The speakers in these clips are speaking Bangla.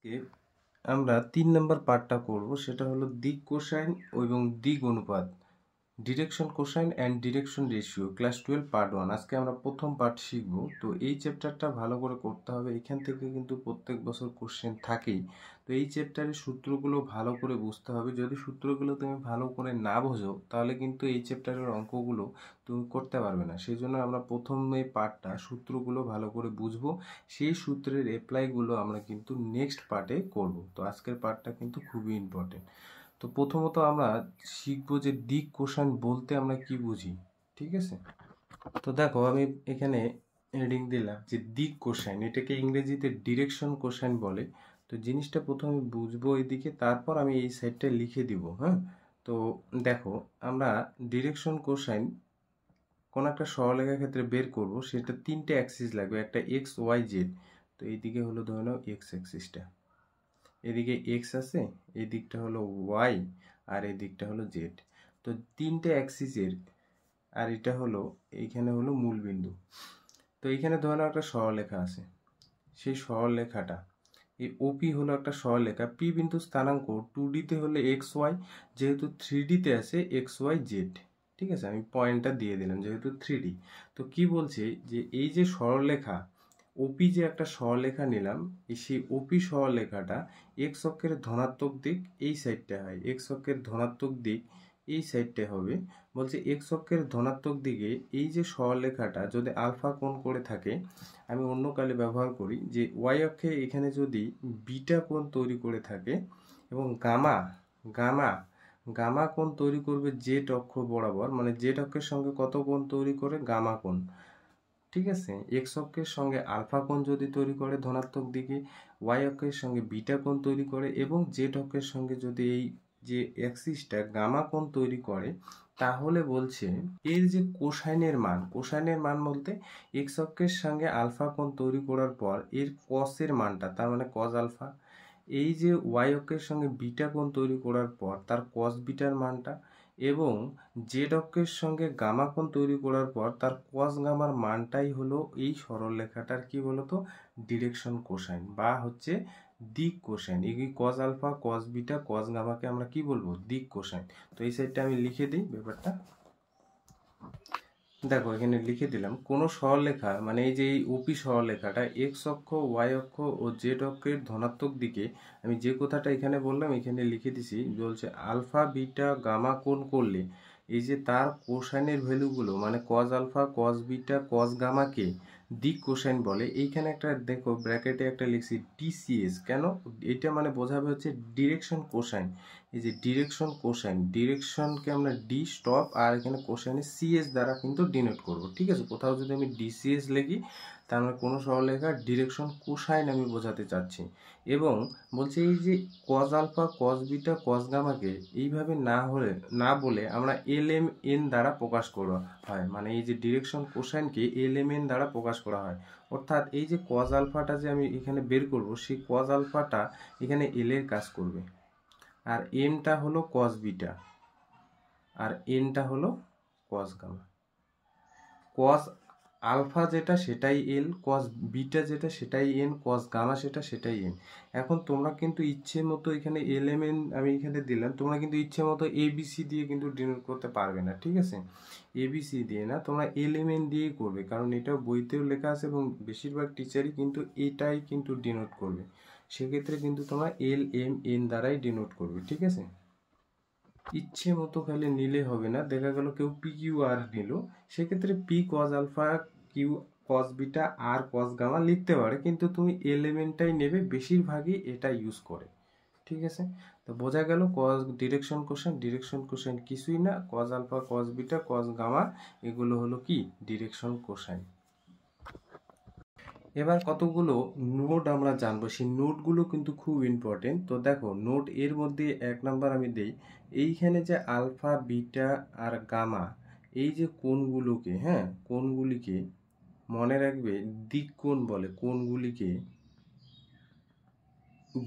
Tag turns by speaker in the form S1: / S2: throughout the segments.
S1: আজকে আমরা 3 নম্বর পার্টটা করব, সেটা হলো দিক কোসাইন এবং দিক অনুপাত, direction cosine and direction ratio, class 12 part 1। আজকে আমরা প্রথম পার্ট শিখব। তো এই চ্যাপ্টারটা ভালো করে করতে হবে, এখান থেকে কিন্তু প্রত্যেক বছর কোশ্চেন থাকেই। তো এই চ্যাপ্টারের সূত্রগুলো ভালো করে বুঝতে হবে। যদি সূত্রগুলো তুমি ভালো করে না বোঝো তাহলে কিন্তু এই চ্যাপ্টারের অঙ্কগুলো তুমি করতে পারবে না। সেই জন্য আমরা প্রথমে পার্টটা সূত্রগুলো ভালো করে বুঝবো, সেই সূত্রের অ্যাপ্লাইগুলো আমরা কিন্তু নেক্সট পার্টে করব। তো আজকের পার্টটা কিন্তু খুবই ইম্পর্টেন্ট। তো প্রথমত আমরা শিখবো যে দিক কোসাইন বলতে আমরা কি বুঝি, ঠিক আছে? তো দেখো আমি এখানে হেডিং দিলাম যে দিক কোসাইন, এটাকে ইংরেজিতে ডিরেকশন কোসাইন বলে। তো জিনিসটা প্রথমে বুঝবো এদিকে, তারপর আমি এই সাইডটা লিখে দিব। হ্যাঁ, তো দেখো আমরা ডিরেকশন কোসাইন কোন একটা সরলরেখার ক্ষেত্রে বের করব, সেটা তিনটে অ্যাক্সিস লাগবে, একটা এক্স ওয়াই জেড। তো এইদিকে হলো ধরে নাও এক্স অ্যাক্সিসটা, এদিকে এক্স আছে, এই দিকটা হলো ওয়াই, আর এই দিকটা হলো জেড। তো তিনটে অ্যাক্সিসের, আর এটা হলো এইখানে হলো মূল বিন্দু। তো এইখানে ধরে নাও একটা সরলরেখা আছে, সেই সরলরেখাটা এই ওপি হলো একটা সরলরেখা, পি বিন্দু স্থানাঙ্ক 2ডিতে হলে এক্স ওয়াই, যেহেতু 3ডিতে আছে এক্স ওয়াই জেড। ঠিক আছে, আমি পয়েন্টটা দিয়ে দিলাম যেহেতু 3ডি। তো কি বলছে যে এই যে সরলরেখা ওপি, যে একটা সরলরেখা নিলাম, সেই ওপি সরলরেখাটা এক্স অক্ষের ধনাত্মক দিক এই সাইডটা হয়, এক্স অক্ষের ধনাত্মক দিক এই সাইডটা হবে। বলছে এক্স অক্ষের ধনাত্মক দিকে এই যে সরলরেখাটা যদি আলফা কোণ করে থাকে, আমি অন্য কালে ব্যবহার করি যে ওয়াই অক্ষে এখানে যদি বিটা কোণ তৈরি করে থাকে এবং গামা গামা গামা কোণ তৈরি করবে জেড অক্ষ বরাবর, মানে জেড অক্ষের সঙ্গে কত কোণ তৈরি করে? গামা কোণ। ঠিক আছে, এক্স অক্ষের সঙ্গে আলফা কোণ যদি তৈরি করে ধনাত্মক দিকে, ওয়াই অক্ষের সঙ্গে বিটা কোণ তৈরি করে, এবং জেড অক্ষের সঙ্গে যদি এই যে অ্যাক্সিসটা গামা কোণ তৈরি করে, তাহলে বলছে এর যে কোসাইনের মান, কোসাইনের মান বলতে এক্স অক্ষের সঙ্গে আলফা কোণ তৈরি করার পর এর কসের মানটা, তার মানে কস আলফা, এই যে ওয়াই অক্ষের সঙ্গে বিটা কোণ তৈরি করার পর তার কস বিটার মানটা, এবং জেড অক্ষের সঙ্গে গামা কোণ তৈরি করার পর তার কস গামার মানটাই হলো এই সরলরেখাটার কি বলতো? ডিরেকশন কোসাইন, বা হচ্ছে দিক কোসাইন। এই কস আলফা, কস বিটা, কস গামাকে আমরা কি বলবো? দিক কোসাইন। তো এই সাইডটা আমি লিখে দিই ব্যাপারটা। দেখো এখানে লিখে দিলাম, কোনো সরলরেখা মানে এই যে এই ওপি সরলরেখাটা এক্স অক্ষ, ওয়াই অক্ষ ও জেড অক্ষের ধনাত্মক দিকে, আমি যে কথাটা এখানে বললাম এখানে লিখে দিছি, বলছে আলফা বিটা গামা কোণ করলে এই যে তার কোসাইনের ভ্যালুগুলো, মানে কস আলফা, কস বিটা, কস গামাকে দিক কোসাইন বলে। এইখানে একটা দেখো ব্র্যাকেটে একটা লিখছি ডিসিএস, কেন? এটা মানে বোঝাবে হচ্ছে ডিরেকশন কোসাইন। এই যে ডিরেকশন কোসাইন, ডিরেকশনকে আমরা ডি স্টপ, আর এখানে কোসাইনে সিএস দ্বারা কিন্তু ডিনোট করব। ঠিক আছে, কোথাও যদি আমি ডিসিএস লিখি তার মানে কোনো সরলরেখার ডিরেকশন কোসাইন আমি বোঝাতে চাচ্ছি। এবং বলছে এই যে কস আলফা, কস বিটা, কস গামাকে এইভাবে না বলে আমরা এল এম এন দ্বারা প্রকাশ করা হয়, মানে এই যে ডিরেকশন কোসাইনকে এল এম এন দ্বারা প্রকাশ করা হয়। অর্থাৎ এই যে কস আলফাটা যে আমি এখানে বের করব, সেই কস আলফাটা এখানে এল এর কাজ করবে, আর এমটা হলো কস বিটা, আর এনটা হলো কস গামা। কস আলফা যেটা সেটাই এল, কস বিটা যেটা সেটাই এন, কস গামা সেটাই এন। এখন তোমরা কিন্তু ইচ্ছে মতো এখানে এল এম এন আমি এখানে দিলাম, তোমরা কিন্তু ইচ্ছে মতো এবিসি দিয়ে কিন্তু ডিনোট করতে পারবে না। ঠিক আছে, এবিসি দিয়ে না, তোমরা এল এম এন দিয়েই করবে, কারণ এটা বইতেও লেখা আছে এবং বেশিরভাগ টিচারই কিন্তু এটাই কিন্তু ডিনোট করবে। সেক্ষেত্রে কিন্তু তোমরা এল এম এন দ্বারাই ডিনোট করবে। ঠিক আছে, ইচ্ছে মতো খালি নিলে হবে না। দেখা গেল কেউ পি কিউ আর নিল, সেক্ষেত্রে P cos alpha, Q cos beta, আর কস গামা লিখতে পারে, কিন্তু তুমি এলিমেন্টটাই নেবে, বেশিরভাগই এটা ইউজ করে। ঠিক আছে, তো বোঝা গেল কস ডিরেকশন কোসাইন কিছুই না, cos alpha, cos beta, cos gamma এগুলো হলো কি? Direction cosine. এবার কতগুলো নোট আমরা জানবো, সেই নোটগুলো কিন্তু খুব ইম্পর্টেন্ট। তো দেখো নোট এর মধ্যে 1 নাম্বার আমি দেই, এইখানে যে আলফা, বিটা আর গামা, এই যে কোণগুলোকে, হ্যাঁ কোণগুলিকে মনে রাখবে দিক কোণ বলে, কোণগুলিকে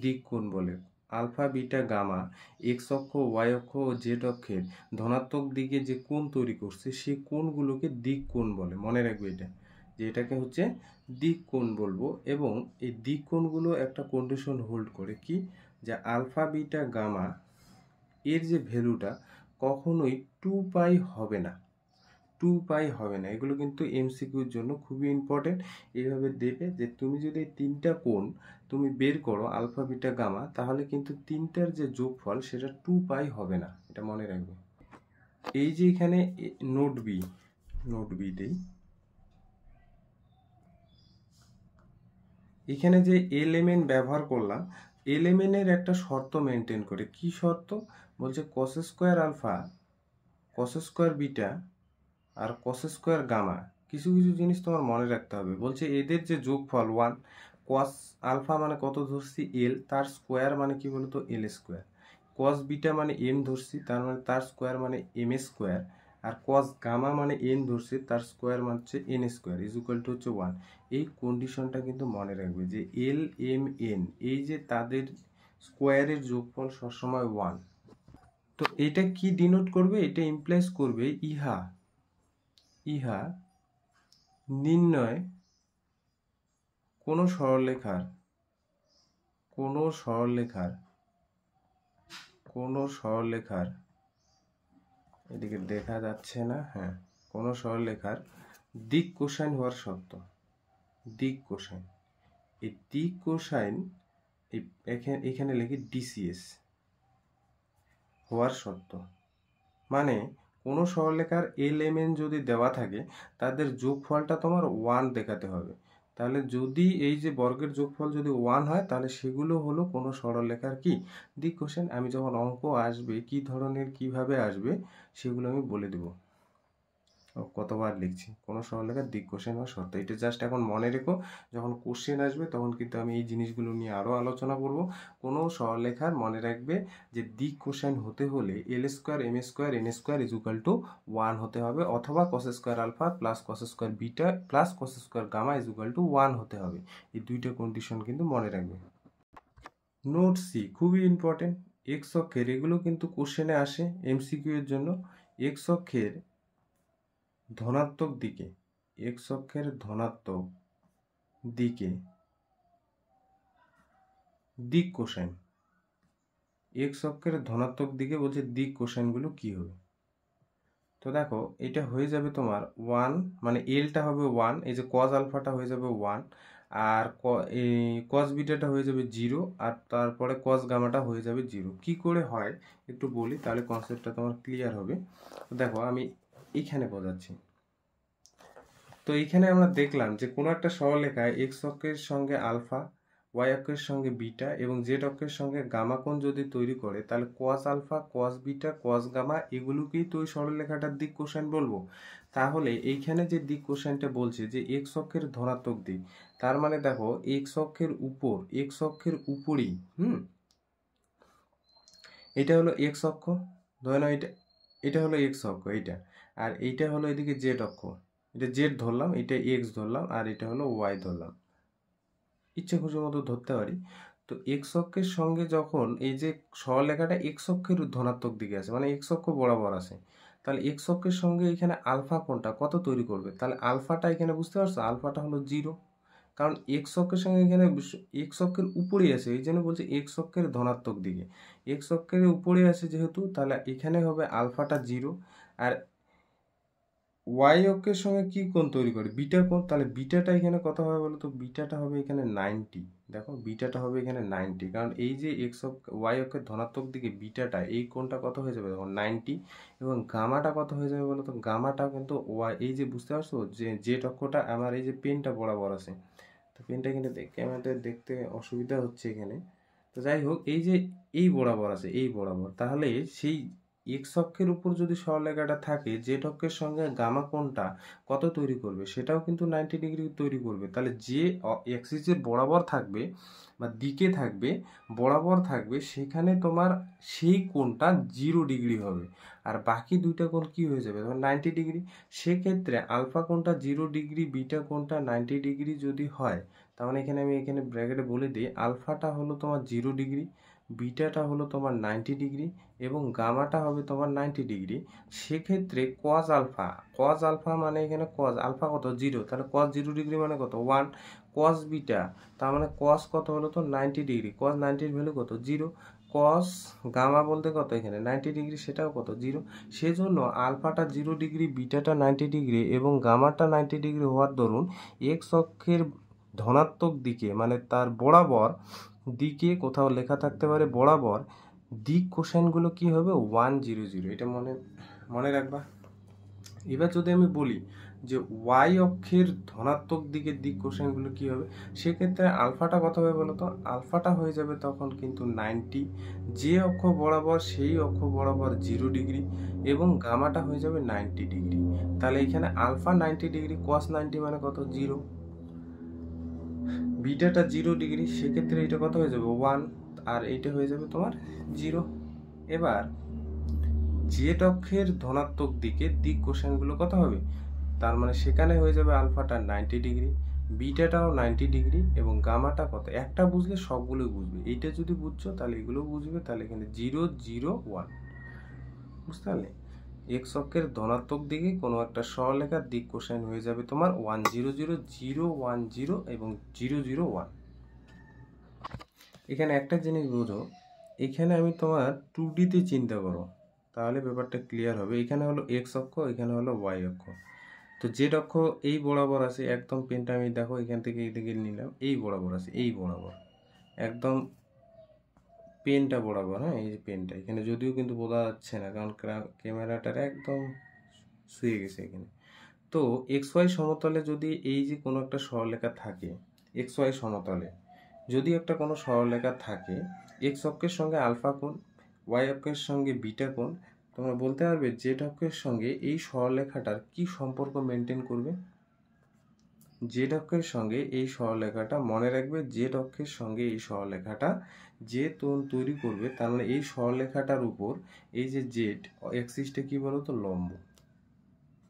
S1: দিক কোণ বলে। আলফা, বিটা, গামা এক্স অক্ষ, ওয়াই অক্ষ ও জেড অক্ষের ধনাত্মক দিকে যে কোণ তৈরি করছে সেই কোণগুলোকে দিক কোণ বলে, মনে রাখবে এটা। যে এটাকে হচ্ছে দিক কোণ বলবো। এবং এই দিক কোণগুলো একটা কন্ডিশন হোল্ড করে কি, যে আলফা বিটা গামা এর যে ভ্যালুটা কখনোই 2π হবে না, 2π হবে না। এগুলো কিন্তু এমসিকিউর জন্য খুবই ইম্পর্টেন্ট। এইভাবে দেবে যে তুমি যদি তিনটা কোণ তুমি বের করো আলফা বিটা গামা, তাহলে কিন্তু তিনটার যে যোগফল সেটা 2π হবে না, এটা মনে রাখবে। এই যে এখানে নোট বি দেই, এখানে যে এলএমএন ব্যবহার করলাম, এলএমএনের একটা শর্ত মেনটেন করে। কি শর্ত বলছে? Cos square alpha, cos square beta আর কস স্কোয়ার গামা। কিছু কিছু জিনিস তোমার মনে রাখতে হবে। বলছে এদের যে যোগফল 1, কস আলফা মানে কত ধরছি? এল, তার স্কোয়ার মানে কি বলতো? এল স্কোয়ার। কস বিটা মানে এম ধরছি, তার মানে তার স্কোয়ার মানে এম স্কোয়ার। আর কস গামা মানে এন ধরছি, তার স্কোয়ার মানে হচ্ছে N square is equal to হচ্ছে 1। এই কন্ডিশনটা কিন্তু মনে রাখবে যে এল এম এন এই যে তাদের স্কোয়ারের যোগফল সবসময় 1। তো এটা কি ডিনোট করবে? এটা ইমপ্লাইজ করবে ইহা নির্ণয় কোনো সরলরেখার এদিকে দেখা যাচ্ছে না, হ্যাঁ, কোনো সরলরেখার দিক কোসাইন হওয়ার শর্ত। দিক কোসাইন, এই দিক কোসাইন এখানে লিখি ডিসিএস হওয়ার শর্ত। মানে কোনো সরলরেখার এলএমএন যদি দেওয়া থাকে তাদের যোগফলটা তোমার 1 দেখাতে হবে। তাহলে যদি এই যে বর্গের যোগফল যদি 1 হয় তাহলে সেগুলো হলো কোনো সরলরেখার কি দিক কোসাইন। আমি যখন অঙ্ক আসবে কি ধরনের কিভাবে আসবে সেগুলো আমি বলে দেব। কতবার লিখছি কোনো সরলরেখার দিক কোসাইন হওয়ার শর্ত। এটা জাস্ট এখন মনে রেখো, যখন কোশ্চেন আসবে তখন কিন্তু আমি এই জিনিসগুলো নিয়ে আরও আলোচনা করব। কোনো সরলরেখার মনে রাখবে যে দিক কোসাইন হতে হলে l square m square n square is equal to 1 হতে হবে, অথবা cos square alpha plus cos square beta plus cos square gamma is equal to 1 হতে হবে। এই দুইটা কন্ডিশন কিন্তু মনে রাখবে। নোট সি খুবই ইম্পর্টেন্ট। এক্স অক্ষের, এগুলো কিন্তু কোশ্চেনে আসে এমসিকিউ এর জন্য। এক্স অক্ষের ধনাত্মক দিকে, এক্স অক্ষের ধনাত্মক দিকে দিক কোসাইন, এক্স অক্ষের ধনাত্মক দিকে বলছে দিক কোসাইনগুলো কি হবে। তো দেখো এটা হয়ে যাবে তোমার 1, মানে এলটা হবে 1, এই যে কজ আলফাটা হয়ে যাবে 1, আর এই কজ বিটাটা হয়ে যাবে 0, আর তারপরে কজ গামাটা হয়ে যাবে 0। কি করে হয় একটু বলি, তাহলে কনসেপ্টটা তোমার ক্লিয়ার হবে। তো দেখো আমি এইখানে বোঝাচ্ছি। তো এইখানে আমরা দেখলাম যে কোনো একটা সরলরেখায় এক্স অক্ষের সঙ্গে আলফা, ওয়াই অক্ষের সঙ্গে বিটা এবং জেড অক্ষের সঙ্গে গামা কোণ যদি তৈরি করে, তাহলে cos alpha cos beta cos gamma এগুলোকেই তো ওই সরলরেখাটার দিক কোসাইন বলবো। তাহলে এইখানে যে দিক কোসাইনটা বলছে যে এক্স অক্ষের ধনাত্মক দিক, তার মানে দেখো এক্স অক্ষের উপর, এক্স অক্ষের উপরই, এটা হলো এক্স অক্ষ, ধরে নাও এটা হলো এক্স অক্ষ এইটা, আর এইটা হলো এদিকে জেড অক্ষ। এটা জেড ধরলাম, এটা এক্স ধরলাম, আর এটা হলো ওয়াই ধরলাম, ইচ্ছে খুশি মতো ধরতে পারি। তো এক্স অক্ষের সঙ্গে যখন এই যে সরলরেখাটা এক্স অক্ষের ধনাত্মক দিকে আছে, মানে এক্স অক্ষ বরাবর আছে, তাহলে এক্স অক্ষের সঙ্গে এখানে আলফা কোণটা কত তৈরি করবে? তাহলে আলফাটা এখানে বুঝতে পারছো, আলফাটা হলো 0, কারণ এক্স অক্ষের সঙ্গে এখানে এক্স অক্ষের উপরেই আছে, এই জন্য বলছে এক্স অক্ষের ধনাত্মক দিকে। এক্স অক্ষের উপরে আছে যেহেতু, তাহলে এখানে হবে আলফাটা 0। আর ওয়াই অক্ষের সঙ্গে কি কোণ তৈরি করে? বিটা কোণ। তাহলে বিটাটা এখানে কত হবে বলো তো? বিটাটা হবে এখানে 90। দেখো বিটাটা হবে এখানে 90, কারণ এই যে এক্স অক্ষ ওয়াই অক্ষের ধনাত্মক দিকে বিটাটা, এই কোণটা কত হয়ে যাবে তখন? 90। এবং গামাটা কত হয়ে যাবে বলো তো? গামাটা কিন্তু ওয়াই, এই যে বুঝতে পারছো যে জেড অক্ষটা আমার এই যে পেনটা বরাবর আছে, তো পেনটা কিন্তু আমাদের দেখতে অসুবিধা হচ্ছে এখানে। তো যাই হোক, এই যে এই বরাবর আছে, এই বরাবর, তাহলে সেই এক্স অক্ষের উপর যদি সরলরেখাটা থাকে, জেড অক্ষের সঙ্গে গামা কোণটা কত তৈরি করবে? সেটাও কিন্তু 90 ডিগ্রি তৈরি করবে। তাহলে যে অ্যাক্সিসের বরাবর থাকবে বা দিকে থাকবে, বরাবর থাকবে, সেখানে তোমার সেই কোণটা 0 ডিগ্রি হবে, আর বাকি দুইটা কোণ কি হয়ে যাবে তোমার? 90 ডিগ্রি। সেক্ষেত্রে আলফা কোণটা 0 ডিগ্রি, বিটা কোণটা 90 ডিগ্রি যদি হয়, তার মানে আমি এখানে ব্র্যাকেটে বলে দিই, আলফাটা হলো তোমার 0 ডিগ্রি, বিটাটা হলো তোমার 90 ডিগ্রি এবং গামাটা হবে তোমার 90 ডিগ্রি। সেক্ষেত্রে কজ আলফা মানে এখানে কজ আলফা কত 0, তাহলে কজ 0 ডিগ্রি মানে কত 1, কজ বিটা তার মানে কজ কত হলো তো 90 ডিগ্রি, কজ 90 ভ্যালু কত 0, কস গামা বলতে কত এখানে 90 ডিগ্রি, সেটাও কত 0। সেজন্য আলফাটা 0 ডিগ্রি, বিটাটা 90 ডিগ্রি এবং গামাটা 90 ডিগ্রি হওয়ার দরুন এক্স অক্ষের ধনাত্মক দিকে মানে তার বরাবর দিকে কোথাও লেখা থাকতে পারে বরাবর দিক কোসাইনগুলো কি হবে 100, এটা মনে রাখবা। এবার যদি আমি বলি যে ওয়াই অক্ষের ধনাত্মক দিকের দিক কোসাইনগুলো কি হবে, সেক্ষেত্রে আলফাটা কত হবে বলো তো, আলফাটা হয়ে যাবে তখন কিন্তু 90, যে অক্ষ বরাবর সেই অক্ষ বরাবর 0 ডিগ্রি এবং গামাটা হয়ে যাবে 90 ডিগ্রি। তাহলে এখানে আলফা 90 ডিগ্রি, কস 90 মানে কত 0, বিটাটা 0 ডিগ্রি, সেক্ষেত্রে এটা কত হয়ে যাবে 1 আর এইটা হয়ে যাবে তোমার 0। এবার জেড অক্ষের ধনাত্মক দিকে দিক কোসাইনগুলো কত হবে, তার মানে সেখানে হয়ে যাবে আলফাটা 90 ডিগ্রি, বিটাটাও 90 ডিগ্রি এবং গামাটা কত, একটা বুঝলে সবগুলোই বুঝবে, এইটা যদি বুঝছো তাহলে এগুলো বুঝবে। তাহলে এখানে 0 0 1, বুঝতে পারলে? এক্স অক্ষের ধনাত্মক দিকে কোনো একটা সরলরেখার দিক কোসাইন হয়ে যাবে তোমার 100 0 1 0 এবং 0 0 1। এখানে একটা জিনিস বোঝো, এখানে আমি তোমার 2D তে চিন্তা করো তাহলে ব্যাপারটা ক্লিয়ার হবে। এখানে হলো এক্স অক্ষ, এখানে হলো ওয়াই অক্ষ। তো জেড অক্ষ এই বরাবর আছে, একদম পেনটা আমি দেখো এখান থেকে এইদিকে নিলাম, এই বরাবর আছে, এই বরাবর একদম পেনটা বরাবর, হ্যাঁ এই যে পেনটা এখানে, যদিও কিন্তু বোঝা যাচ্ছে না কারণ ক্যামেরাটার একদম শুয়ে গেছে এখানে। তো এক্স ওয়াই সমতলে যদি এই যে কোনো একটা সরলরেখা থাকে, এক্স ওয়াই সমতলে যদি একটা কোনো সরলরেখা থাকে, এক্স অক্ষের সঙ্গে আলফা কোণ, ওয়াই অক্ষের সঙ্গে বিটা কোণ, তোমরা বলতে পারবে জেড অক্ষের সঙ্গে এই সরলরেখাটার কি সম্পর্ক মেনটেন করবে। জেড অক্ষের সঙ্গে এই সরলরেখাটা মনে রাখবে, জেড অক্ষের সঙ্গে এই সরলরেখাটা যে তৈরি করবে, তার মানে এই সরলরেখাটার উপর এই যে জেড অ্যাক্সিসটা কি বলো তো লম্ব,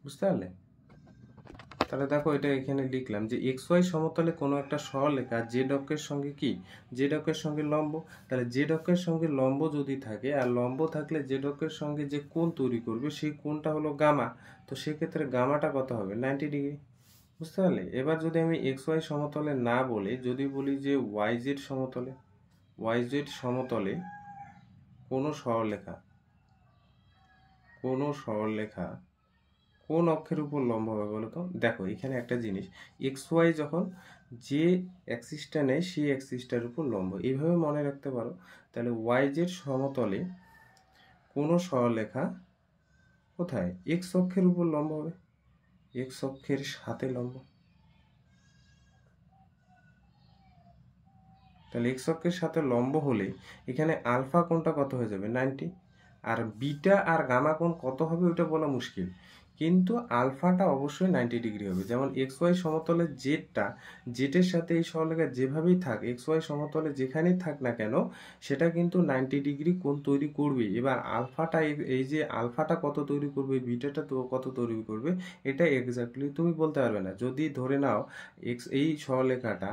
S1: বুঝতে পারলে? তাহলে দেখো এটা এখানে লিখলাম যে এক্স ওয়াই সমতলে কোনো একটা সরলরেখা জেড অক্ষের সঙ্গে কি, জেড অক্ষের সঙ্গে লম্ব। তাহলে জেড অক্ষের সঙ্গে লম্ব যদি থাকে, আর লম্ব থাকলে জেড অক্ষের সঙ্গে যে কোণ তৈরি করবে সেই কোণটা হলো গামা, তো সেক্ষেত্রে গামাটা কত হবে 90 ডিগ্রি, বুঝতে পারলে? এবার যদি আমি এক্স ওয়াই সমতলে না বলে যদি বলি যে ওয়াই জেড সমতলে, ওয়াই জেড সমতলে কোনো সরলরেখা কোন অক্ষের উপর লম্ব হবে বলো তো? দেখো এখানে একটা জিনিস, এক্স ওয়াই যখন যে অ্যাক্সিসটা নেয় সেই অ্যাক্সিসটার উপর লম্ব, এইভাবে মনে রাখতে পারো। তাহলে ওয়াই জেড সমতলে কোনো সরলরেখা কোথায় এক্স অক্ষের উপর লম্ব হবে, এক্স অক্ষের সাথে লম্ব। তাহলে এক্স অক্ষের সাথে লম্ব হলে এখানে আলফা কোণটা কত হয়ে যাবে 90, আর বিটা আর গামা কোণ কত হবে ওটা বলা মুশকিল, কিন্তু আলফাটা অবশ্যই 90 ডিগ্রি হবে। যেমন এক্স ওয়াই সমতলে জেটের সাথে এই সরলরেখা যেভাবেই থাক, এক্স ওয়াই সমতলে যেখানেই থাক না কেন সেটা কিন্তু 90 ডিগ্রি কোণ তৈরি করবে। এবার আলফাটা এই যে আলফাটা কত তৈরি করবে, বিটাটা তো কত তৈরি করবে, এটা এক্স্যাক্টলি তুমি বলতে পারবে না। যদি ধরে নাও এই সরলরেখাটা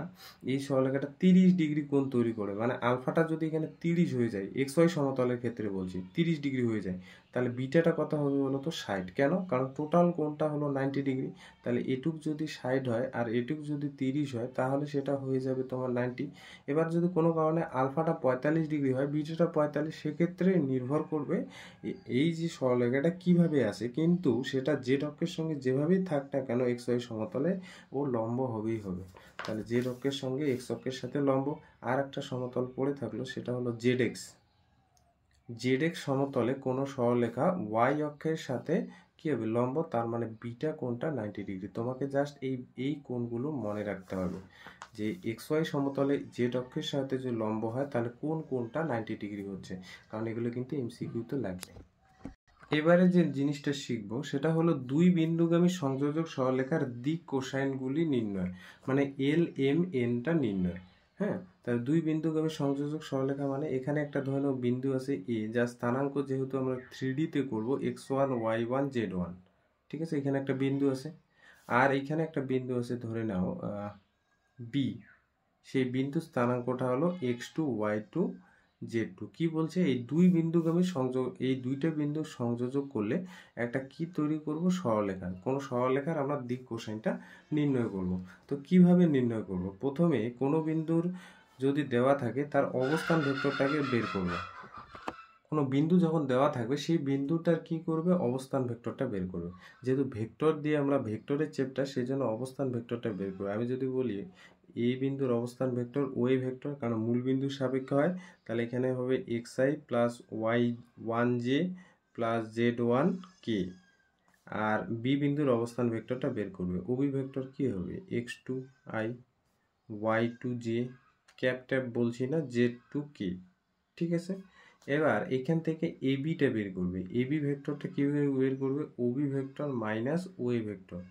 S1: 30 ডিগ্রি কোণ তৈরি করে, মানে আলফাটা যদি এখানে 30 হয়ে যায়, এক্স ওয়াই সমতলের ক্ষেত্রে বলছি 30 ডিগ্রি হয়ে যায়, তাহলে বিটাটা কত হবে বলো তো 60। কেন? কারণ টোটাল কোণটা হলো 90 ডিগ্রি, তাহলে এটুক যদি 60 হয় আর এটুক যদি 30 হয় তাহলে সেটা হয়ে যাবে তোমার 90। এবার যদি কোনো কারণে আলফাটা 45 ডিগ্রি হয়, বিটাটা 45, সেক্ষেত্রে নির্ভর করবে এই যে সরলরেখাটা কিভাবে আসে, কিন্তু সেটা জেড অক্ষের সঙ্গে যেভাবেই থাক না কেন এক্স ওয়াই সমতলে ও লম্ব হবেই হবে। তাহলে জেড অক্ষের সঙ্গে এক্স অক্ষের সাথে লম্ব। আর একটা সমতল পড়ে থাকলো সেটা হলো জেড এক্স। জেড এক্স সমতলে কোনো সরলরেখা ওয়াই অক্ষের সাথে কি হবে লম্ব, তার মানে বিটা কোণটা 90 ডিগ্রি। তোমাকে জাস্ট এই কোণগুলো মনে রাখতে হবে যে এক্স ওয়াই সমতলে জেড অক্ষের সাথে যে লম্ব হয় তাহলে কোন কোণটা 90 ডিগ্রি হচ্ছে, কারণ এগুলো কিন্তু এমসিকিউতে লাগবে। এবারে যে জিনিসটা শিখবো সেটা হলো দুই বিন্দুগামী সংযোজক সরলরেখার দিক কোসাইনগুলি নির্ণয়, মানে এল এম এনটা নির্ণয়। হ্যাঁ, তাহলে দুই বিন্দুগামী সংযোজক সরলরেখা মানে এখানে একটা ধরে নাও বিন্দু আছে এ, যার স্থানাঙ্ক যেহেতু আমরা 3D তে করবো x1 y1 z1, ঠিক আছে, এখানে একটা বিন্দু আছে, আর এখানে একটা বিন্দু আছে ধরে নাও বি, সেই বিন্দু স্থানাঙ্কটা হলো x2 y2 z2। কি বলছে, এই দুইটা বিন্দু সংযোজক করলে একটা কি তৈরি করব, সরলরেখা। কোন সরলরেখার আমরা দিক কোসাইনটা নির্ণয় করব। তো কিভাবে নির্ণয় করব? প্রথমে কোনো বিন্দুর যদি দেওয়া থাকে তার অবস্থান ভেক্টরটাকে বের করব। কোনো বিন্দু যখন দেওয়া থাকবে সেই বিন্দুটার কি করবে, অবস্থান ভেক্টরটা বের করবে। যেহেতু ভেক্টর দিয়ে আমরা ভেক্টরের চ্যাপ্টার, সেই জন্য অবস্থান ভেক্টরটা বের করবে। আমি যদি বলি এই বিন্দুর অবস্থান ভেক্টর ওই ভেক্টর, কারণ মূল বিন্দুর সাপেক্ষে হয়, তাহলে এখানে হবে xi plus y1j plus z1k। আর বি বিন্দুর অবস্থান ভেক্টরটা বের করবে। ওবি ভেক্টর কি হবে, x2i y2j ক্যাপ ট্যাপ বলছি না, z2k। ঠিক আছে, এবার এখান থেকে এবিটা বের করবে। এবি ভেক্টরটা কীভাবে বের করবে, OB vector minus OA vector.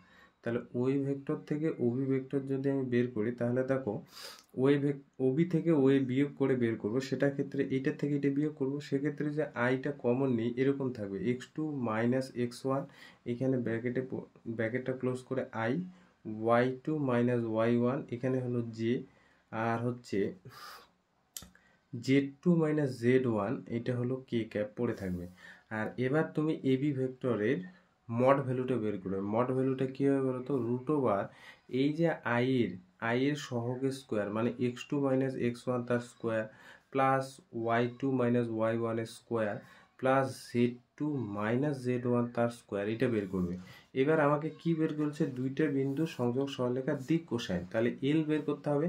S1: তাহলে ওই ভেক্টর থেকে ওবি ভেক্টর যদি আমি বের করি, তাহলে দেখো ওবি থেকে ওএ বিয়োগ করে বের করব। সেটা ক্ষেত্রে এইটার থেকে এটা বিয়োগ করব, সেক্ষেত্রে যে আইটা কমন নেই, এরকম থাকবে x2 মাইনাস x1, এখানে ব্র্যাকেটটা ক্লোজ করে আই, y2 মাইনাস y1, এখানে হলো জে, আর হচ্ছে z2 মাইনাস z1, এটা হলো কে ক্যাপ পড়ে থাকবে। আর এবার তুমি এবি ভেক্টরের মড ভ্যালুটা বের করবে। মড ভ্যালুটা কী হবে বলো তো, রুট ওভার এই যে আই এর সহগের স্কোয়ার, মানে x2 মাইনাস x1 তার square plus y2 minus y1 এর square plus z2 minus z1 তার স্কোয়ার, এটা বের করবে। এবার আমাকে কি বের করছে, দুইটা বিন্দু সংযোগ সরলরেখার দিক কোসাইন। তাহলে এল বের করতে হবে।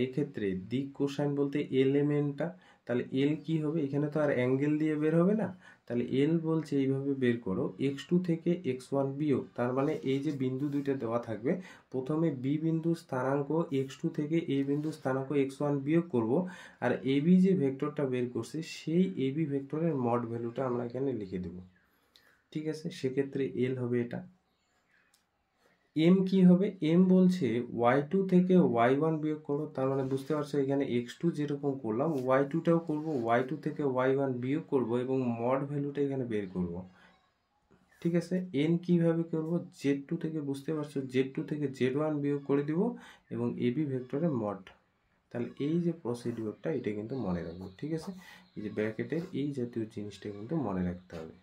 S1: এক্ষেত্রে দিক কোসাইন বলতে এলিমেন্টটা, তাহলে এল কি হবে, এখানে তো আর অ্যাঙ্গেল দিয়ে বের হবে না। তাহলে এল বলছে এইভাবে বের করো, x2 থেকে x1 বিয়োগ, তার মানে এই যে বিন্দু দুইটা দেওয়া থাকবে, প্রথমে বি বিন্দু স্থানাঙ্ক x2 থেকে এ বিন্দু স্থানাঙ্ক x1 বিয়োগ করব, আর এবি যে ভেক্টরটা বের করছে সেই এবি ভেক্টরের মড ভ্যালুটা আমরা এখানে লিখে দেব। ঠিক আছে, সেক্ষেত্রে এল হবে এটা। এম কি হবে, এম বলছে y2 থেকে y1 বিয়োগ করো, তার মানে বুঝতে পারছো এখানে x2 যেরকম করলাম y2টাও করব, y2 থেকে y1 বিয়োগ করব এবং মড ভ্যালুটা এখানে বের করব। ঠিক আছে, এন কিভাবে করব, z2 থেকে, বুঝতে পারছো z2 থেকে z1 বিয়োগ করে দিব এবং এবি ভেক্টরের মড। তাহলে এই যে প্রসিডিওরটা, এটা কিন্তু মনে রাখবো। ঠিক আছে, এই যে ব্র্যাকেটের এই জাতীয় জিনিসটা কিন্তু মনে রাখতে হবে।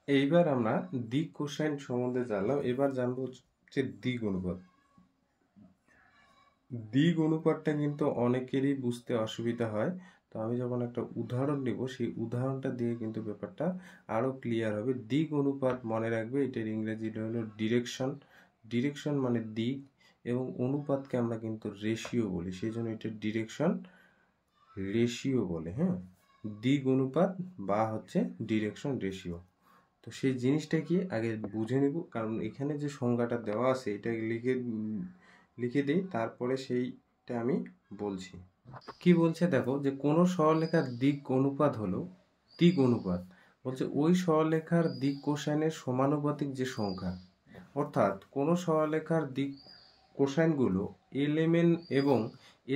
S1: এইবার আমরা দিক কোসাইন সম্বন্ধে জানলাম, এবার জানবো হচ্ছে দিক অনুপাত। দিক অনুপাতটা কিন্তু অনেকেরই বুঝতে অসুবিধা হয়। তো আমি যখন একটা উদাহরণ নেব, সেই উদাহরণটা দিয়ে কিন্তু ব্যাপারটা আরও ক্লিয়ার হবে। দিক অনুপাত মনে রাখবে, এটার ইংরেজিটা হলো ডিরেকশন। ডিরেকশন মানে দিক, এবং অনুপাতকে আমরা কিন্তু রেশিও বলি, সেই জন্য এটা ডিরেকশন রেশিও বলে। হ্যাঁ, দিক অনুপাত বা হচ্ছে ডিরেকশন রেশিও। তো সেই জিনিসটা কি আগে বুঝে নেব, কারণ এখানে যে সংজ্ঞাটা দেওয়া আছে এটা লিখে দিই, তারপরে সেইটা আমি বলছি। কি বলছে দেখো, যে কোনো সরলরেখার দিক অনুপাত হলো দিক অনুপাত, বলছে ওই সরলরেখার দিক কোসাইনের সমানুপাতিক যে সংখ্যা। অর্থাৎ কোনো সরলরেখার দিক কোসাইনগুলো এলএমএন এবং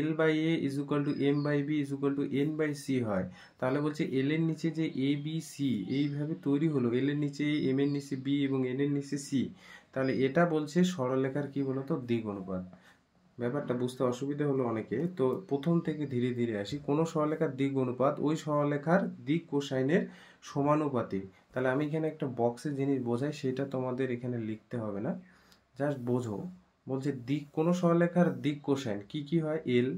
S1: L by A is equal to M by B is equal to N by C হয়, তাহলে বলছে এল এর নিচে যে এ বি সি এইভাবে তৈরি হলো, এল এর নিচে এম এর নিচে বি এবং এন এর নিচে সি, তাহলে এটা বলছে সরলরেখার কি বলতো, দিক অনুপাত। ব্যাপারটা বুঝতে অসুবিধা হলো অনেকে, তো প্রথম থেকে ধীরে ধীরে আসি। কোনো সরলরেখার দিক অনুপাত ওই সরলরেখার দিক কোসাইনের সমানুপাতিক। তাহলে আমি এখানে একটা বক্সে জিনিস বোঝাই, সেটা তোমাদের এখানে লিখতে হবে না, জাস্ট বোঝো। বলছে দিক, কোনো সরলরেখার দিক কোসাইন কি কি হয়, এল,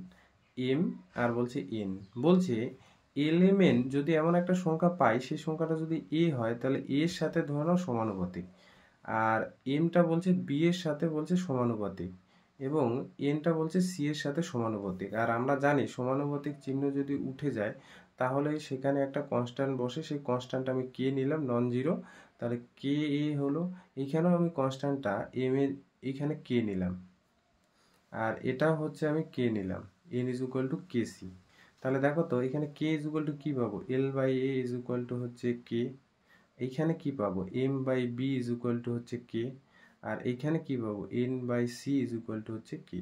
S1: এম, আর বলছে এন। বলছে এল এম এন যদি এমন একটা সংখ্যা পাই, সেই সংখ্যাটা যদি এ হয়, তাহলে এর সাথে ধরে নাও সমানুপাতিক, আর এমটা বলছে বি এর সাথে বলছে সমানুপাতিক, এবং এনটা বলছে সি এর সাথে সমানুপাতিক। আর আমরা জানি সমানুপাতিক চিহ্ন যদি উঠে যায়, তাহলে সেখানে একটা কনস্ট্যান্ট বসে, সেই কনস্ট্যান্ট আমি কে নিলাম নন জিরো, তাহলে কে এ হলো। এখানেও আমি কনস্ট্যান্টটা এম এর এখানে কে নিলাম, আর এটা হচ্ছে আমি কে নিলাম, n is equal to k c. তাহলে দেখো তো এখানে কে ইজ ইকুয়াল টু কী পাবো, l by A is equal to হচ্ছে কে। এইখানে কি পাবো, m by B is equal to হচ্ছে কে। আর এইখানে কি পাবো, n by c is equal to হচ্ছে কে।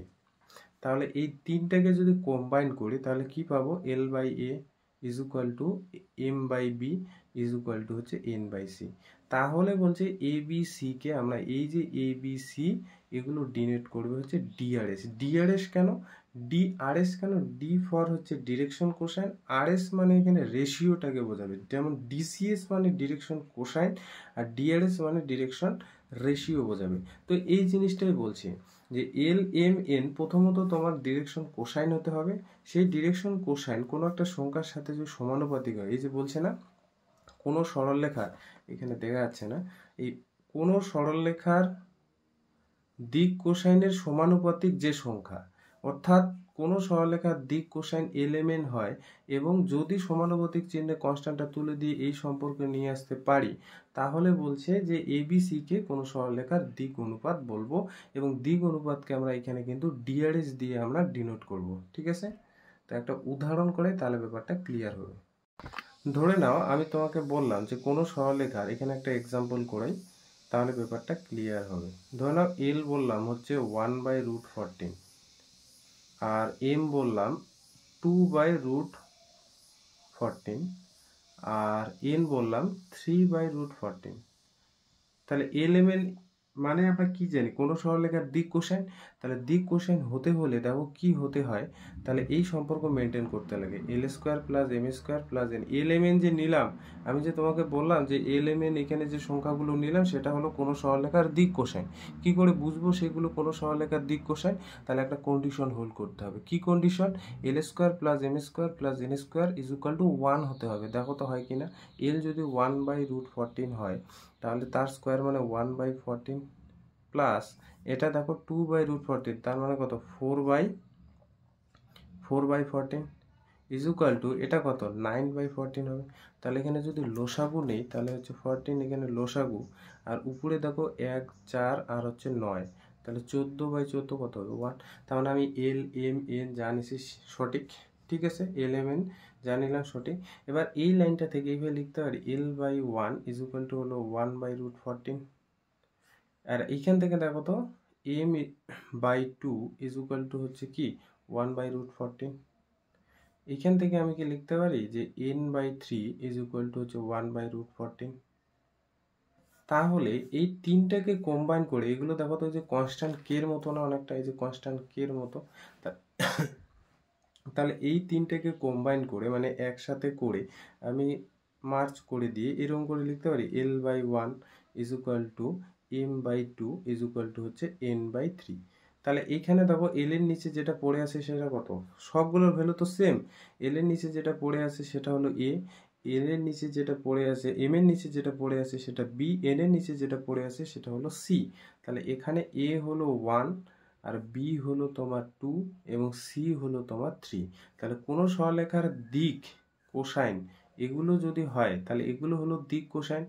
S1: তাহলে এই তিনটাকে যদি কম্বাইন করি, তাহলে কি পাবো, l by A is equal to M by B is equal to হচ্ছে এন বাই সি। তাহলে বলছে এ বি সিকে আমরা এই যে এ বি সি এগুলো ডিনোট করবে হচ্ছে ডিআরএস। ডিআরএস কেন? ডিআরএস কেন? ডি ফর হচ্ছে ডিরেকশন কোসাইন, আরএস মানে এখানে রেশিওটাকে বোঝাবে, যেমন ডিসিএস মানে ডিরেকশন কোসাইন আর ডিআরএস মানে ডিরেকশন রেশিও বোঝাবে। তো এই জিনিসটাই বলছি যে এল এম এন প্রথমত তোমার ডিরেকশন কোসাইন হতে হবে। সেই ডিরেকশন কোসাইন কোনো একটা সংখ্যার সাথে যদি সমানুপাতিক হয়, এই যে বলছে না কোনো সরলরেখার, এখানে দেখা যাচ্ছে না, এই কোনো সরলরেখার দিক কোসাইনের সমানুপাতিক যে সংখ্যা, অর্থাৎ কোনো সরলরেখার দিক কোসাইন এলএমএন হয় এবং যদি সমানুপাতিক চিহ্নে কনস্ট্যান্টটা তুলে দিয়ে এই সম্পর্কে নিয়ে আসতে পারি, তাহলে বলছে যে এবিসিকে কোনো সরলরেখার দিক অনুপাত বলবো এবং দিক অনুপাতকে আমরা এখানে কিন্তু ডিআরএস দিয়ে আমরা ডিনোট করব। ঠিক আছে, তো একটা উদাহরণ করে তাহলে ব্যাপারটা ক্লিয়ার হবে। ধরে নাও আমি তোমাকে বললাম যে কোনো সরলরেখার, এখানে একটা এক্সাম্পল করাই তাহলে ব্যাপারটা ক্লিয়ার হবে। ধরে নাও এল বললাম হচ্ছে 1/√14 আর এম বললাম 2/√14 আর এন বললাম 3/√14। তাহলে এল মানে আমরা কি জানি কোনো সরলরেখার দিক কোসাইন, তাহলে দিক কোসাইন হতে হলে দেখো কি হতে হয়, তাহলে এই সম্পর্ক মেনটেন করতে লাগে l square plus m square plus n. L m n যে নিলাম, আমি যে তোমাকে বললাম যে এল এম এন এখানে যে সংখ্যাগুলো নিলাম সেটা হলো কোনো সরলরেখার দিক কোসাইন। কি করে বুঝবো সেগুলো কোনো সরলরেখার দিক কোসাইন? তাহলে একটা কন্ডিশন হোল্ড করতে হবে। কি কন্ডিশন? L square plus m square plus n square is equal to 1 হতে হবে। দেখো তো হয় কিনা। এল যদি 1/√14 হয় তাহলে তার স্কোয়ার মানে 1/14 প্লাস এটা দেখো 2/√14, তার মানে কত 4/14 ইজ ইকুয়াল টু এটা কত 9/14 হবে। তাহলে এখানে যদি লসাগু নেই তাহলে হচ্ছে 14, এখানে লসাগু আর উপরে দেখো 1 4 আর হচ্ছে 9, তাহলে 14/14 কত হবে 1। তার মানে আমি এল এম এন জানিছি সঠিক। ঠিক আছে, এল এম এন জানিলাম সঠিক। এবার এই লাইনটা থেকে এইভাবে লিখতে পারি L/1 ইজ ইকুয়াল টু হলো 1/√14 আর এইখান থেকে দেখো তো m/2 ইজ ইকুয়াল টু হচ্ছে কি 1/√14। এইখান থেকে আমি কি লিখতে পারি যে n/3 ইজ ইকুয়াল টু হচ্ছে 1/√14। তাহলে এই তিনটাকে কম্বাইন করে এগুলো দেখো তো যে কনস্ট্যান্ট কে এর মতো না অনেকটা, এই যে কনস্ট্যান্ট কে এর মতো। তাহলে এই তিনটাকে কম্বাইন করে মানে একসাথে করে আমি মার্চ করে দিয়ে এরকম করে লিখতে পারি L/1 is equal two m/2 is equal to হচ্ছে n/3। তাহলে এইখানে দেখো এল এর নিচে যেটা পড়ে আছে সেটা কত, সবগুলোর ভ্যালু তো সেম। এল এর নিচে যেটা পড়ে আছে সেটা হলো এ, এল এর নিচে যেটা পড়ে আছে, এম এর নিচে যেটা পড়ে আছে সেটা বি, এন এর নিচে যেটা পড়ে আছে সেটা হলো সি। তাহলে এখানে এ হলো 1 আর বি হলো তোমার 2 এবং সি হলো তোমার 3। তাহলে কোনো সরলরেখার দিক কোসাইন এগুলো যদি হয় তাহলে এগুলো হলো দিক কোসাইন,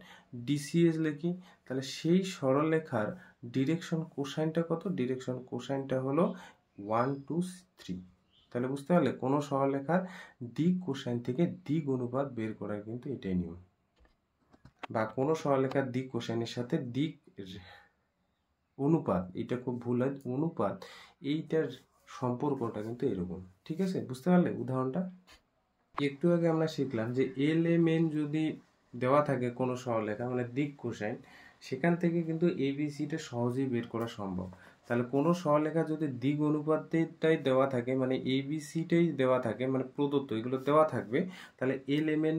S1: ডিসিএস লিখি। তাহলে সেই সরলরেখার ডিরেকশন কোসাইনটা কত? ডিরেকশন কোসাইনটা হলো 1 2 3। তাহলে বুঝতে পারলে কোনো সরলরেখার দিক কোসাইন থেকে দিক অনুপাত বের করার কিন্তু এটাই নিয়ম, বা কোনো সরলরেখার দিক কোসাইনের সাথে দিক অনুপাত, এটা খুব ভুল হয়, অনুপাত এইটার সম্পর্কটা কিন্তু এরকম। ঠিক আছে, বুঝতে পারলে উদাহরণটা? একটু আগে আমরা শিখলাম যে এল এম এন যদি দেওয়া থাকে কোনো সরলরেখা মানে দিক কোসাইন, সেখান থেকে কিন্তু এবিসিটা সহজেই বের করা সম্ভব। তাহলে কোনো সরলরেখা যদি দিক অনুপাতটাই দেওয়া থাকে মানে এবিসিটাই দেওয়া থাকে মানে প্রদত্ত এগুলো দেওয়া থাকবে, তাহলে এল এম এন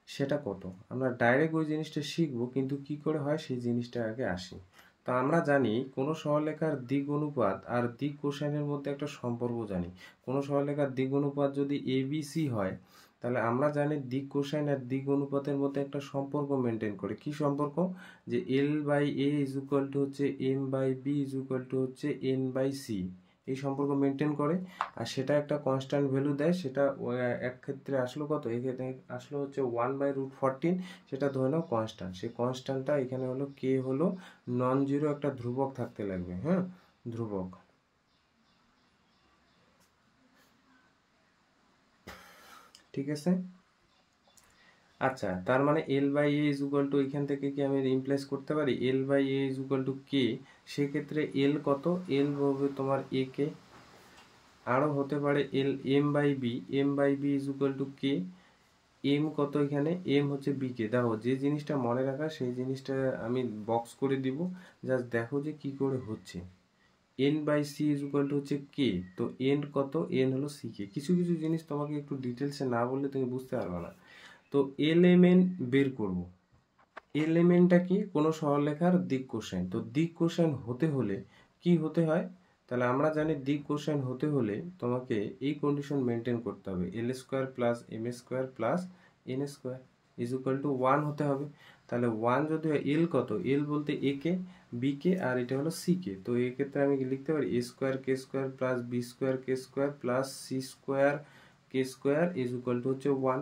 S1: সেটা কত আমরা ডাইরেক্ট ওই জিনিসটা শিখবো, কিন্তু কি করে হয় সেই জিনিসটা আগে আসি। তো আমরা জানি কোনো সরলরেখার দিক অনুপাত আর দিক কোসাইনের মধ্যে একটা সম্পর্ক জানি। কোনো সরলরেখার দিক অনুপাত যদি এবিসি হয় তাহলে আমরা জানি দিক কোসাইন আর দিক অনুপাতের মধ্যে একটা সম্পর্ক মেনটেন করে। কি সম্পর্ক? যে L/A ইজ ইকুয়াল টু হচ্ছে M/B ইজ ইকুয়াল টু হচ্ছে N/C, এই সম্পর্ক মেনটেন করে। আর সেটা একটা কনস্ট্যান্ট ভ্যালু দেয়, সেটা এক ক্ষেত্রে আসলো কত, এক্ষেত্রে আসলো হচ্ছে 1/√14, সেটা ধরে নাও কনস্ট্যান্ট। সেই কনস্ট্যান্টটা এখানে হলো কে হলো নন জিরো একটা ধ্রুবক থাকতে লাগবে। হ্যাঁ, ধ্রুবক। ঠিক আছে, আচ্ছা তার মানে L/A ইজ ইকুয়াল টু এখান থেকে কি আমি রিপ্লেস করতে পারি L/A ইজ ইকুয়াল টু কে, সেক্ষেত্রে L কত, L হবে তোমার A কে, আরও হতে পারে M/B is equal to k, m কত এখানে, এম হচ্ছে বিকে। দেখো যে জিনিসটা মনে রাখা সেই জিনিসটা আমি বক্স করে দিব, জাস্ট দেখো যে কি করে হচ্ছে। N by c is equal to হচ্ছে কে, তো এন কত, এন হলো সি কে। কিছু কিছু জিনিস তোমাকে একটু ডিটেলসে না বললে তুমি বুঝতে পারবে না। তো এলিমেন্ট বের করব, এলিমেন্টটা কি, কোনো সরলরেখার দিক কোসাইন। তো দিক কোসাইন হতে হলে কি হতে হয়, তাহলে আমরা জানি দিক কোসাইন হতে হলে তোমাকে এই কন্ডিশন মেনটেন করতে হবে, l square plus m square plus n square is equal to 1 হতে হবে। তাহলে 1 যদি হয়, এল কত, এল বলতে এ কে, বি কে, আর এটা হলো সি কে। তো এই ক্ষেত্রে আমি লিখতে পারি a square k square plus b square k square plus c square k square is equal to হচ্ছে 1।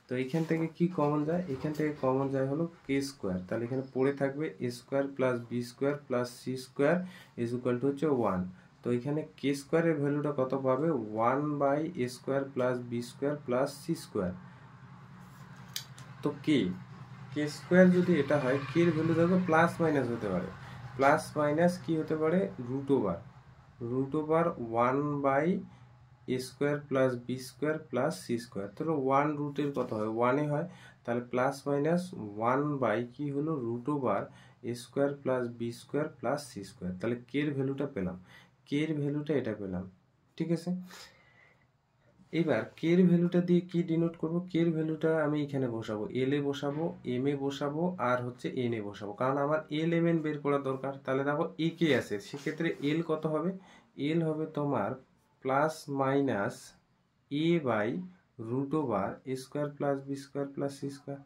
S1: তো এখান থেকে কি কমন যায়, এখান থেকে কমন যায় হলো কে স্কোয়ার, তাহলে এখানে পড়ে থাকবে a square plus b square plus c square is equal to হচ্ছে 1। তো এখানে কে স্কোয়ারের ভ্যালুটা কত পাবে, 1 by a square plus b square plus c square. তো কে স্কোয়ার যদি এটা হয়, কে এর ভ্যালু দেখো প্লাস মাইনাস হতে পারে, প্লাস মাইনাস কি হতে পারে, root over 1 by a square plus b square plus c square. তাহলে 1 রুটের কত হয়, 1 হয়, তাহলে প্লাস মাইনাস 1 বাই কি হলো root over a square plus b square plus c square. তাহলে কে এর ভ্যালুটা পেলাম, কে এর ভ্যালুটা এটা পেলাম, ঠিক আছে। এবার কে এর ভ্যালুটা দিয়ে কি ডিনোট করব, কে এর ভ্যালুটা আমি এখানে বসাবো, এল এ বসাবো, এম এ বসাবো, আর হচ্ছে এন এ বসাবো, কারণ আমার এল এম এন বের করা দরকার। তাহলে দেখো এ কে আছে, সেক্ষেত্রে এল কত হবে, এল হবে তোমার plus minus a by root over a square plus b square plus c square.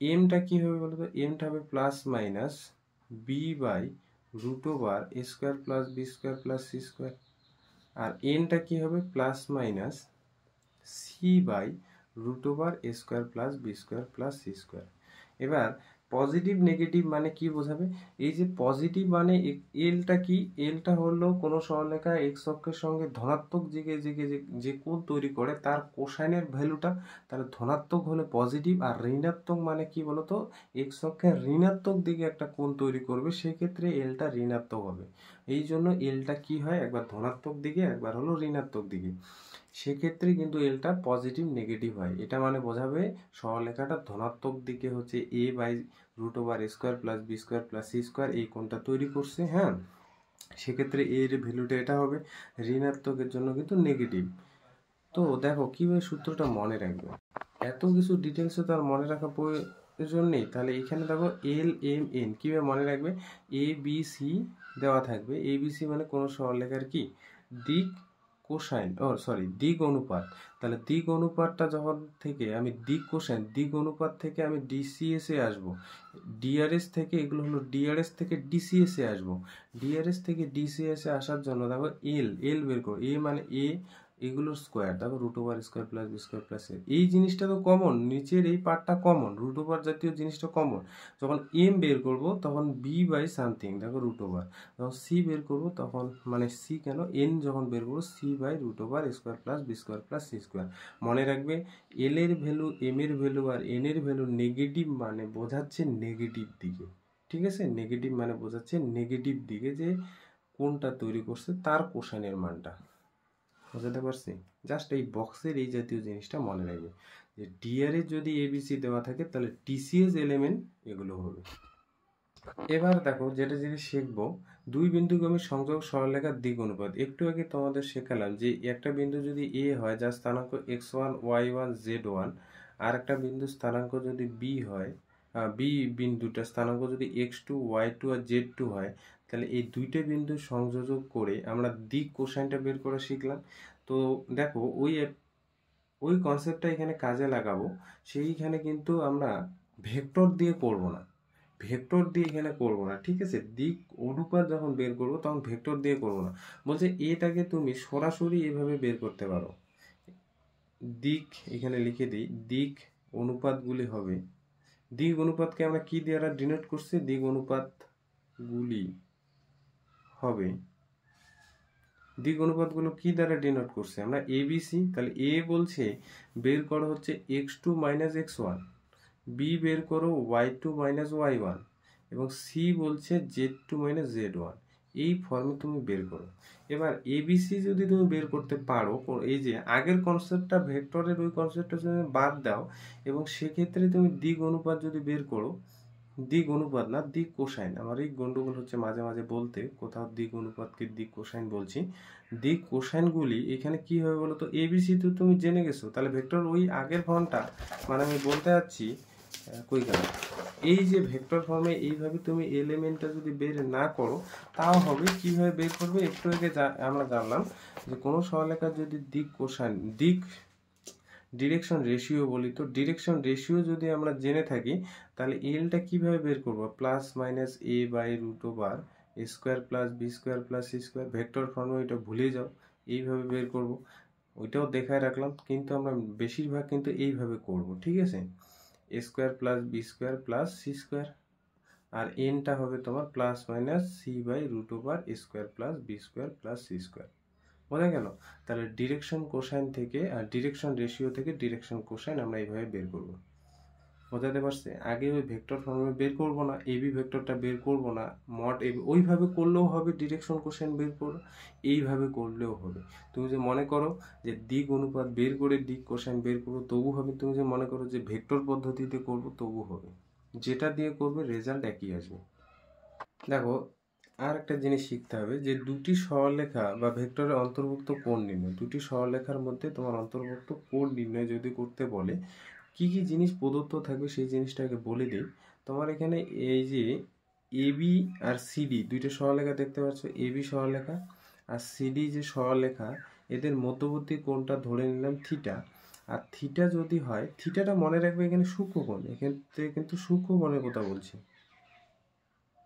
S1: এমটা কি হবে বলো তো, এমটা হবে plus minus b by root over a square plus b square plus c square. আর এনটা কি হবে, plus minus c by root over a square plus b square plus c square. এবার পজিটিভ নেগেটিভ মানে কি বোঝাবে, এই যে পজিটিভ মানে এলটা কি, এলটা হলো কোনো সরলরেখা এক্স অক্ষের সঙ্গে ধনাত্মক দিকে যে কোণ তৈরি করে তার কোসাইনের ভ্যালুটা। তাহলে ধনাত্মক হলে পজিটিভ, আর ঋণাত্মক মানে কি বলতো, এক্স অক্ষের ঋণাত্মক দিকে একটা কোণ তৈরি করবে, সেক্ষেত্রে এলটা ঋণাত্মক হবে। এই জন্য এলটা কি হয়, একবার ধনাত্মক দিকে একবার হলো ঋণাত্মক দিকে, সেক্ষেত্রে কিন্তু এলটা পজিটিভ নেগেটিভ হয়। এটা মানে বোঝাবে সরলরেখাটা ধনাত্মক দিকে হচ্ছে a by root over a square plus b square plus c square এই কোণটা তৈরি করছে, হ্যাঁ। সেক্ষেত্রে এর ভ্যালুটা এটা হবে, ঋণাত্মকের জন্য কিন্তু নেগেটিভ। তো দেখো কিভাবে সূত্রটা মনে রাখবে, এত কিছু ডিটেলসে তো আর মনে রাখা প্রয়োজন নেই। তাহলে এখানে দেখো এল এম এন কিভাবে মনে রাখবে, এ বি সি দেওয়া থাকবে, এ বি সি মানে কোনো সরলরেখার কি দিক কোসাইন, দিক অনুপাত। তাহলে দিক অনুপাতটা যখন থেকে আমি দিক কোসাইন, দিক অনুপাত থেকে আমি ডিসিএস এ আসবো, ডিআরএস থেকে, এগুলো হলো ডিআরএস থেকে ডিসিএস এ আসবো, ডিআরএস থেকে ডিসিএস এ আসার জন্য দেখো এল বের করো, এ মানে এ, এগুলোর স্কোয়ার দেখো root over square plus b square plus a, এই জিনিসটা তো কমন, নিচের এই পার্টটা কমন, রুট ওভার জাতীয় জিনিসটা কমন। যখন এম বের করব তখন বি বাই সামথিং দেখো রুট ওভার, যখন সি বের করব তখন মানে সি কেন, এন যখন বের করবো c by root over square plus b square plus c square. মনে রাখবে এল এর ভ্যালু, এম এর ভ্যালু আর এন এর ভ্যালু নেগেটিভ মানে বোঝাচ্ছে নেগেটিভ দিকে, ঠিক আছে। নেগেটিভ মানে বোঝাচ্ছে নেগেটিভ দিকে যে কোনটা তৈরি করছে তার কোসাইনের মানটা, বোঝাতে পারছি। জাস্ট এই বক্সের এই জাতীয় জিনিসটা মনে রাখবে যে ডিআরএস যদি এবিসি দেওয়া থাকে তাহলে টিসিএস এলিমেন্ট এগুলো হবে। এবার দেখো যেটা শিখবো, দুই বিন্দুগামী সংযোগ সরলরেখার দিক অনুপাত। একটু আগে তোমাদের শেখালাম যে একটা বিন্দু যদি এ হয় যার স্থানাঙ্ক x1 y1 z1, আর একটা বিন্দু স্থানাঙ্ক যদি বি হয়, বি বিন্দুটার স্থানাঙ্ক যদি x2 y2 আর z2 হয়, তাহলে এই দুইটা বিন্দু সংযোগ করে আমরা দিক কোসাইনটা বের করা শিখলাম। তো দেখো ওই কনসেপ্টটা এখানে কাজে লাগাবো, সেইখানে কিন্তু আমরা ভেক্টর দিয়ে করবো না, ভেক্টর দিয়ে এখানে করবো না, ঠিক আছে। দিক অনুপাত যখন বের করবো তখন ভেক্টর দিয়ে করবো না, বলছে এটাকে তুমি সরাসরি এভাবে বের করতে পারো। দিক এখানে লিখে দিই, দিক অনুপাতগুলি হবে, দিক অনুপাতকে আমরা কি দ্বারা ডিনোট করছি, দিক অনুপাতগুলি হবে, দিক অনুপাতগুলো কি দ্বারা ডিনোট করছে আমরা এবিসি। তাহলে এ বলছে বের করো হচ্ছে x2 মাইনাস x1, বি বের করো y2 মাইনাস y1, এবং সি বলছে z2 মাইনাস z1। এই ফর্মে তুমি বের করো। এবার এবিসি যদি তুমি বের করতে পারো, এই যে আগের কনসেপ্টটা ভেক্টরের ওই কনসেপ্টটা যদি বাদ দাও এবং সেক্ষেত্রে তুমি দিক অনুপাত যদি বের করো, দিক অনুপাত না, দিক কোসাইন, আমার এই গন্ডগোল হচ্ছে মাঝে মাঝে বলতে, কোথাও দিক অনুপাতকে দিক কোসাইন বলছি। দিক কোসাইনগুলি এখানে কি হবে বলো তো, এবিসি তো তুমি জেনে গেছো, তাহলে ভেক্টর ওই আগের ফর্মটা, মানে আমি বলতে যাচ্ছি কই গেল, এই যে ভেক্টর ফর্মে এইভাবে তুমি এলিমেন্টটা যদি বের না করো তাও হবে। কিভাবে বের করবে, একটু আগে আমরা জানলাম যে কোনো সরলরেখার যদি দিক কোসাইন, দিক ডিরেকশন রেশিও বলি, তো ডিরেকশন রেশিও যদি আমরা জেনে থাকি তাহলে এলটা কিভাবে বের করব, plus minus a by root over a square plus b square plus c square. Vector ফর্মে ওইটা ভুলে যাও, এইভাবে বের করব। ওইটাও দেখায় রাখলাম, কিন্তু আমরা বেশিরভাগ কিন্তু এইভাবে করব, ঠিক আছে। A square plus b square plus c square, আর এনটা হবে তোমার plus minus c by root over a square plus b square plus c square. বোঝা গেল? তাহলে ডিরেকশন কোসাইন থেকে আর ডিরেকশন রেশিও থেকে ডিরেকশন কোসাইন আমরা এইভাবে বের করব। বোঝাতে পারছে? আগে ওই ভেক্টর ফর্মে বের করব না, এবি ভেক্টরটা বের করব না, মড এবি ওইভাবে করলেও হবে, ডিরেকশন কোসাইন বের করো, এইভাবে করলেও হবে। তুমি যে মনে করো যে দিক অনুপাত বের করে দিক কোসাইন বের করবো তবু হবে, তুমি যে মনে করো যে ভেক্টর পদ্ধতিতে করব তবু হবে, যেটা দিয়ে করবে রেজাল্ট একই আসবে। দেখো, আর একটা জিনিস শিখতে হবে যে দুটি সরলরেখা বা ভেক্টরের অন্তর্ভুক্ত কোণ নির্ণয়, দুটি সরলরেখার মধ্যে তোমার অন্তর্ভুক্ত কোণ নির্ণয় যদি করতে বলে কি কি জিনিস প্রদত্ত থাকবে সেই জিনিসটাকে বলে দিই। তোমার এখানে এই যে এবি আর সিডি দুইটা সরলরেখা দেখতে পাচ্ছ, এবি সরলরেখা আর সিডি যে সরলরেখা, এদের মধ্যবর্তী কোণটা ধরে নিলাম থিটা। আর থিটা যদি হয়, থিটাটা মনে রাখবে এখানে সূক্ষ্মকোণ, এক্ষেত্রে কিন্তু সূক্ষ্মকোণের কথা বলছি।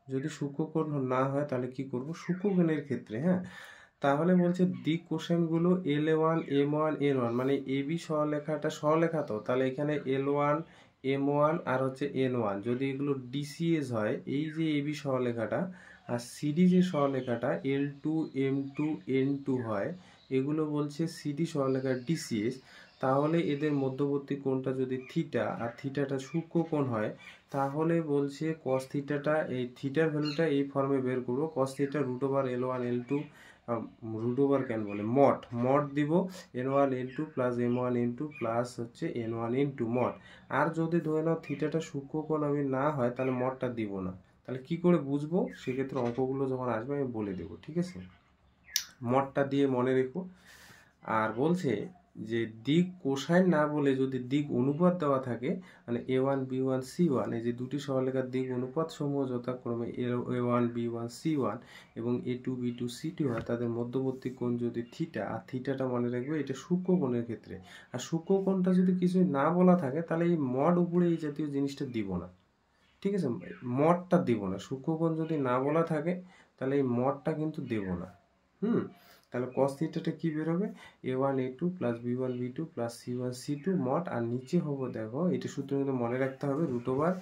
S1: যদি সূক্ষ্মকোণ না হয় তাহলে কি করব, সূক্ষ্মকোণের ক্ষেত্রে, হ্যাঁ, তাহলে বলছে দিক কোসাইনগুলো L1 M1 N1, মানে এবি সরলরেখাটা সরলরেখা, তো তাহলে এখানে L1 M1 আর হচ্ছে N1 যদি এগুলো ডিসিএস হয়, এই যে এবি সরলরেখাটা আর সিডি যে সরলরেখাটা L2 M2 N2 হয়, এগুলো বলছে সিডি সরলরেখার ডিসিএস। তাহলে এদের মধ্যবর্তী কোণটা যদি থিটা আর থিটাটা সূক্ষ্মকোণ হয়, তাহলে বলছে কস থিটাটা, এই থিটার ভ্যালুটা এই ফর্মে বের করবো, cos theta root over L1 L2, root over কেন বলে মড দিব N1 N2 plus M1 N2 plus হচ্ছে N1 N2 মড। আর যদি ধরে নাও থিটাটা সূক্ষ্মকোণ আমি না হয় তাহলে মডটা দিব না। তাহলে কি করে বুঝবো, সেক্ষেত্রে অঙ্কগুলো যখন আসবে আমি বলে দেবো, ঠিক আছে। মডটা দিয়ে মনে রেখো। আর বলছে যে দিক কোসাইন না বলে যদি দিক অনুপাত দেওয়া থাকে, মানে A1 B1 C1, এই যে দুটি সরলরেখার দিক অনুপাত সমূহ যথাক্রমে A1 B1 C1 এবং A2 B2 C2 হয়, তাদের মধ্যবর্তী কোণ যদি থিটা, আর থিটাটা মনে রাখবে এটা সূক্ষ্মকোণের ক্ষেত্রে। আর সূক্ষ্মকোণটা যদি কিছু না বলা থাকে তাহলে এই মড উপরে এই জাতীয় জিনিসটা দিব না, ঠিক আছে। মডটা দিব না, সূক্ষ্মকোণ যদি না বলা থাকে তাহলে এই মডটা কিন্তু দেব না। তাহলে cos থিটাটা কি বেরোবে, A1 A2 plus B1 B2 plus C1 C2 mod, আর নিচে হবে দেখো, এটা সূত্র কিন্তু মনে রাখতে হবে, root over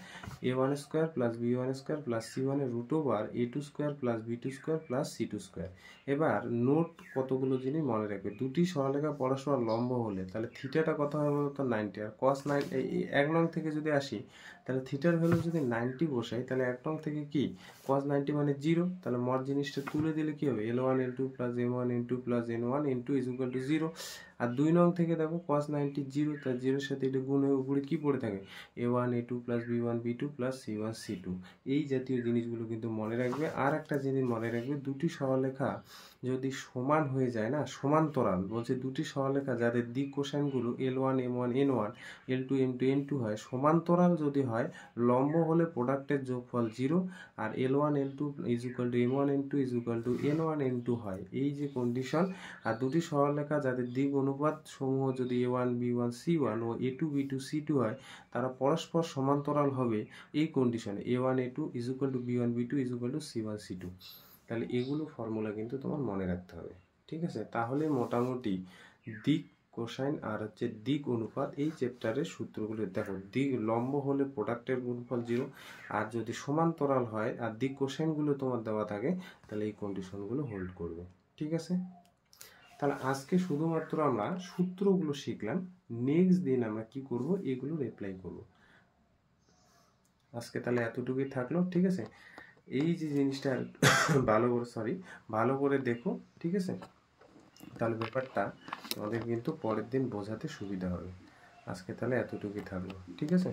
S1: A1 square plus B1 square plus C1 এর root over A2 square plus B2 square plus C2 square. এবার নোট কতগুলো জিনিস মনে রাখবে, দুটি সরলরেখা পরস্পর লম্ব হলে তাহলে থিটাটা কত হবে বলতো 90, আর cos 9 এক নং থেকে যদি আসি তাহলে থিটার ভ্যালু যদি 90 বসাই তাহলে এক নং থেকে কি cos 90 মানে 0, তাহলে মড জিনিসটা তুলে দিলে কি হবে, L1 L2 plus M1 N2 plus N1 N2 is equal two 0। আর 2 নং থেকে দেখো cos 90 0, তার 0 সাথে এটা গুণ হয়ে উপরে কি পড়ে থাকে, A1 A2 plus B1 B2 plus C1 C2। এই জাতীয় জিনিসগুলো কিন্তু মনে রাখবে। আর একটা জিনিস মনে রাখবে, দুটি সরলরেখা যদি সমান হয়ে যায় না, সমান্তরাল বলছে, দুটি সরলরেখা যাদের দিক কোসাইনগুলো L1 M1 N1 L2 M2 N2 হয়, সমান্তরাল যদি হয়, লম্ব হলে প্রোডাক্টের যোগফল 0, আর L1 L2 is equal two M1 N2 is equal two N1 N2 হয়, এই যে কন্ডিশন। আর দুটি সরলরেখা যাদের দিক অনুপাত সমূহ যদি A1 B1 C1 ও A2 B2 C2 হয়, তারা পরস্পর সমান্তরাল হবে এই কন্ডিশনে, A1 A2 is equal two B1 B2 is equal two C1 C2। তাহলে এগুলো ফর্মুলা কিন্তু তোমার মনে রাখতে হবে, ঠিক আছে। তাহলে মোটামুটি দিক কোসাইন আর হচ্ছে দিক অনুপাত এই চ্যাপ্টারের সূত্রগুলো দেখো, দিক লম্ব হলে প্রোডাক্টের গুণফল 0, আর যদি সমান্তরাল হয় আর দিক কোসাইনগুলো তোমার দেওয়া থাকে তাহলে এই কন্ডিশনগুলো হোল্ড করবে, ঠিক আছে। তাহলে আজকে শুধুমাত্র আমরা সূত্রগুলো শিখলাম, নেক্সট দিন আমরা কি করব, এগুলো অ্যাপ্লাই করব। আজকে তাহলে এতটুকুই থাকলো, ঠিক আছে। এই যে জিনিসটা ভালো করে দেখো, ঠিক আছে? তাহলে ব্যাপারটা তোমাদের কিন্তু পরের দিন বোঝাতে সুবিধা হবে। আজকে তাহলে এতটুকুই থাকলো, ঠিক আছে?